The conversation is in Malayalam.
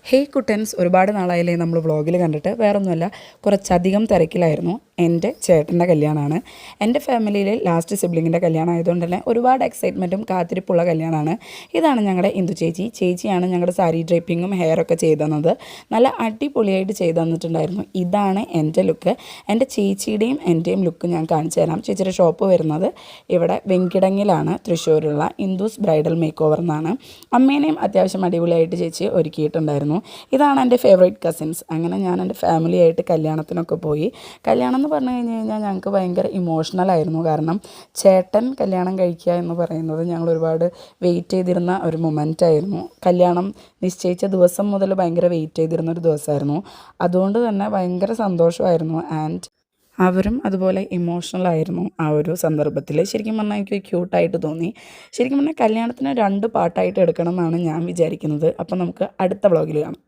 ഹേയ് കുട്ടൻസ്, ഒരുപാട് നാളായില്ലേ നമ്മൾ വ്ളോഗിൽ കണ്ടിട്ട്. വേറൊന്നുമല്ല, കുറച്ചധികം തിരക്കിലായിരുന്നു. എൻ്റെ ചേട്ടൻ്റെ കല്യാണമാണ്. എൻ്റെ ഫാമിലിയിലെ ലാസ്റ്റ് സിബ്ലിങ്ങിൻ്റെ കല്യാണം ആയതുകൊണ്ട് തന്നെ ഒരുപാട് എക്സൈറ്റ്മെൻറ്റും കാത്തിരിപ്പുള്ള കല്യാണമാണ്. ഇതാണ് ഞങ്ങളുടെ ഇന്ദു ചേച്ചിയാണ് ഞങ്ങളുടെ സാരി ഡ്രൈപ്പിങ്ങും ഹെയറൊക്കെ ചെയ്തു തന്നത്. നല്ല അടിപൊളിയായിട്ട് ചെയ്തു തന്നിട്ടുണ്ടായിരുന്നു. ഇതാണ് എൻ്റെ ലുക്ക്. എൻ്റെ ചേച്ചിയുടെയും എൻ്റെയും ലുക്ക് ഞാൻ കാണിച്ചു തരാം. ചേച്ചിയുടെ ഷോപ്പ് വരുന്നത് ഇവിടെ വെങ്കിടങ്ങിലാണ്, തൃശ്ശൂരുള്ള ഇന്ദുസ് ബ്രൈഡൽ മേക്ക് ഓവർ എന്നാണ്. അമ്മേനെയും അത്യാവശ്യം അടിപൊളിയായിട്ട് ചേച്ചി ഒരുക്കിയിട്ടുണ്ടായിരുന്നു. ഇതാണ് എൻ്റെ ഫേവറേറ്റ് കസിൻസ്. അങ്ങനെ ഞാൻ എൻ്റെ ഫാമിലിയായിട്ട് കല്യാണത്തിനൊക്കെ പോയി. കല്യാണം എന്ന് പറഞ്ഞു കഴിഞ്ഞ് കഴിഞ്ഞാൽ ഞങ്ങൾക്ക് ഭയങ്കര ഇമോഷണലായിരുന്നു. കാരണം ചേട്ടൻ കല്യാണം കഴിക്കുക എന്ന് പറയുന്നത് ഞങ്ങൾ ഒരുപാട് വെയിറ്റ് ചെയ്തിരുന്ന ഒരു മൊമെൻ്റായിരുന്നു. കല്യാണം നിശ്ചയിച്ച ദിവസം മുതൽ ഭയങ്കര വെയിറ്റ് ചെയ്തിരുന്ന ഒരു ദിവസമായിരുന്നു. അതുകൊണ്ട് തന്നെ ഭയങ്കര സന്തോഷമായിരുന്നു. ആൻഡ് അവരും അതുപോലെ ഇമോഷണലായിരുന്നു ആ ഒരു സന്ദർഭത്തിൽ. ശരിക്കും പറഞ്ഞാൽ എനിക്ക് ക്യൂട്ടായിട്ട് തോന്നി. ശരിക്കും പറഞ്ഞാൽ കല്യാണത്തിന് 2 പാർട്ടായിട്ട് എടുക്കണം എന്നാണ് ഞാൻ വിചാരിക്കുന്നത്. അപ്പോൾ നമുക്ക് അടുത്ത വ്ളോഗിൽ കാണാം.